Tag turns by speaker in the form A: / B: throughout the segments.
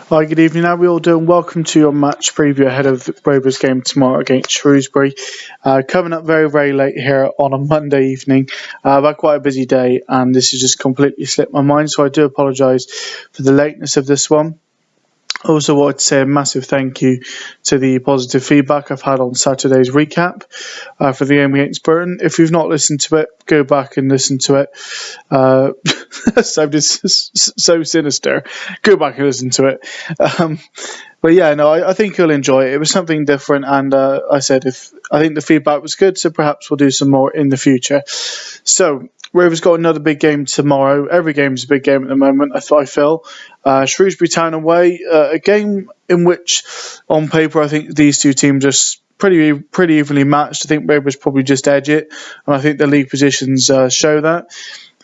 A: Hi, good evening. How are we all doing? Welcome to your match preview ahead of the Rovers game tomorrow against Shrewsbury. Coming up very, very late here on a Monday evening. I've had quite a busy day and this has just completely slipped my mind, so I do apologise for the lateness of this one. Also wanted to say a massive thank you to the positive feedback I've had on Saturday's recap for the game against Burton. If you've not listened to it, go back and listen to it. Sounded so sinister. Go back and listen to it. But yeah, no, I think you'll enjoy it. It was something different, and I think the feedback was good, so perhaps we'll do some more in the future. So Rovers got another big game tomorrow. Every game is a big game at the moment, I feel. Shrewsbury Town away, a game in which, on paper, I think these two teams are pretty evenly matched. I think Rovers probably just edge it, and I think the league positions show that.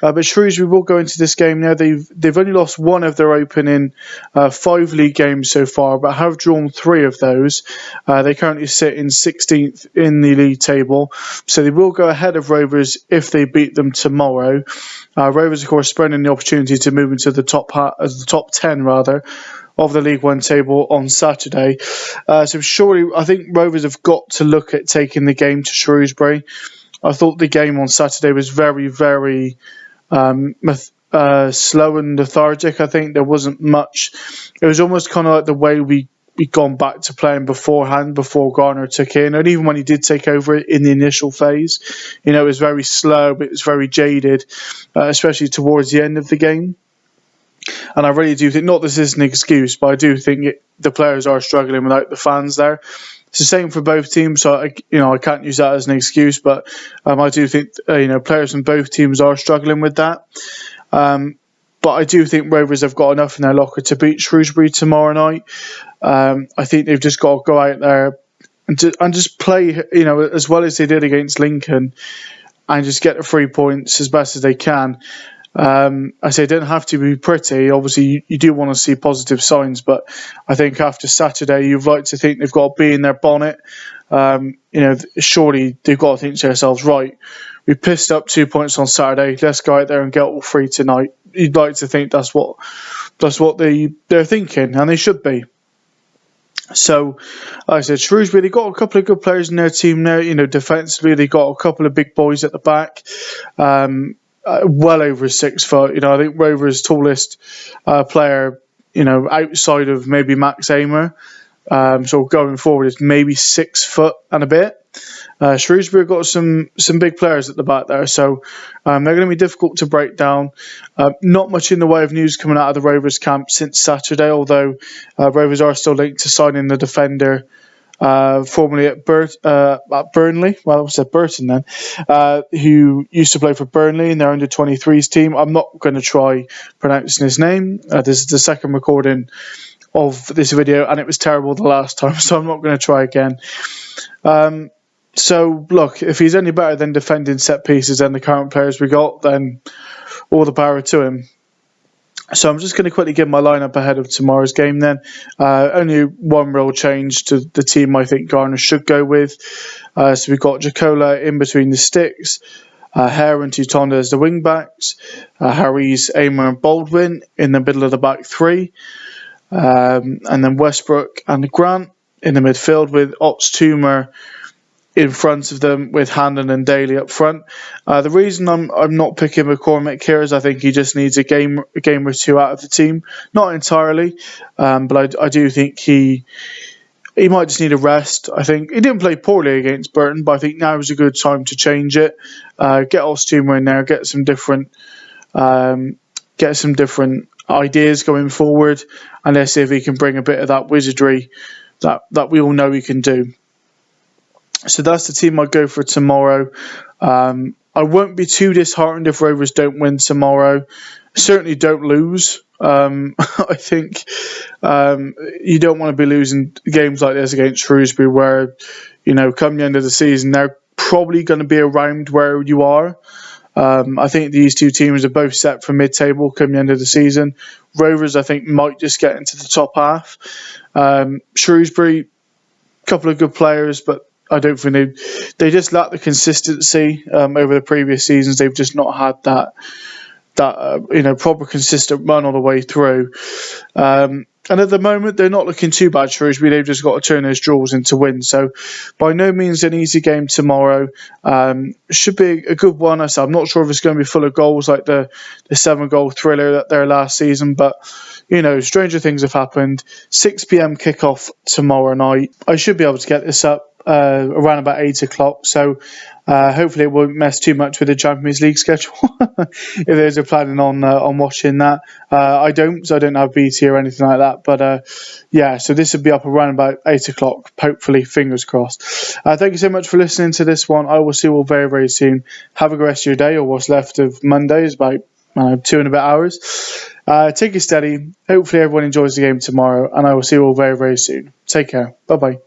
A: But Shrewsbury will go into this game now. They've only lost one of their opening 5 league games so far, but have drawn 3 of those. They currently sit in 16th in the league table, so they will go ahead of Rovers if they beat them tomorrow. Rovers, of course, spurning the opportunity to move into the top 10 rather of the League One table on Saturday. So surely, I think Rovers have got to look at taking the game to Shrewsbury. I thought the game on Saturday was very, very slow and lethargic. I think there wasn't much. It was almost kind of like the way we'd gone back to playing beforehand, before Garner took in, and even when he did take over in the initial phase, it was very slow, but it was very jaded, especially towards the end of the game. And I really do think, not this is an excuse, but I do think the players are struggling without the fans there. It's the same for both teams, so I can't use that as an excuse, but I do think players from both teams are struggling with that. But I do think Rovers have got enough in their locker to beat Shrewsbury tomorrow night. I think they've just got to go out there and just play, as well as they did against Lincoln, and just get the 3 points as best as they can. I say it didn't have to be pretty. Obviously, you do want to see positive signs, but I think after Saturday, you'd like to think they've got to be in their bonnet. Surely they've got to think to themselves, right, we pissed up 2 points on Saturday. Let's go out there and get all 3 tonight. You'd like to think that's what they're thinking, and they should be. So, like I said, Shrewsbury, they got a couple of good players in their team now. Defensively, they got a couple of big boys at the back. Well over 6 foot. I think Rovers' tallest player, outside of maybe Max Amer, so going forward is maybe 6 foot and a bit. Shrewsbury have got some big players at the back there, so they're going to be difficult to break down. Not much in the way of news coming out of the Rovers camp since Saturday, although Rovers are still linked to signing the defender formerly at Burnley. Well, I said Burton then, who used to play for Burnley in their under-23s team. I'm not going to try pronouncing his name. This is the second recording of this video, and it was terrible the last time, so I'm not going to try again. So, look, if he's any better than defending set pieces than the current players we got, then all the power to him. So I'm just going to quickly give my lineup ahead of tomorrow's game then. Only one real change to the team I think Garner should go with. So we've got Jacola in between the sticks, Hare and Tutonda as the wing-backs, Harries, Amer and Baldwin in the middle of the back 3, and then Westbrook and Grant in the midfield with Ots Toomer in front of them, with Hannon and Daly up front. The reason I'm not picking McCormick here is I think he just needs a game or 2 out of the team. Not entirely, but I do think he might just need a rest. I think he didn't play poorly against Burton, but I think now is a good time to change it. Get Ostumer in there, get some different ideas going forward, and let's see if he can bring a bit of that wizardry that we all know he can do. So that's the team I go for tomorrow. I won't be too disheartened if Rovers don't win tomorrow. Certainly don't lose. I think you don't want to be losing games like this against Shrewsbury where, come the end of the season, they're probably going to be around where you are. I think these two teams are both set for mid-table come the end of the season. Rovers, I think, might just get into the top half. Shrewsbury, a couple of good players, but I don't think they just lack the consistency over the previous seasons. They've just not had that proper consistent run all the way through. And at the moment, they're not looking too bad, Shrewsbury. They've just got to turn those draws into wins. So, by no means an easy game tomorrow. Should be a good one. I'm not sure if it's going to be full of goals like the 7-goal thriller that there last season, but stranger things have happened. 6 p.m. kickoff tomorrow night. I should be able to get this up around about 8 o'clock. So, hopefully it won't mess too much with the Champions League schedule if there's a planning on watching that. I don't, so I don't have BT or anything like that. But so this will be up around about 8 o'clock, hopefully, fingers crossed. Thank you so much for listening to this one. I will see you all very, very soon. Have a good rest of your day, or what's left of Monday is about 2 and a bit hours. Take it steady. Hopefully everyone enjoys the game tomorrow, and I will see you all very, very soon. Take care. Bye-bye.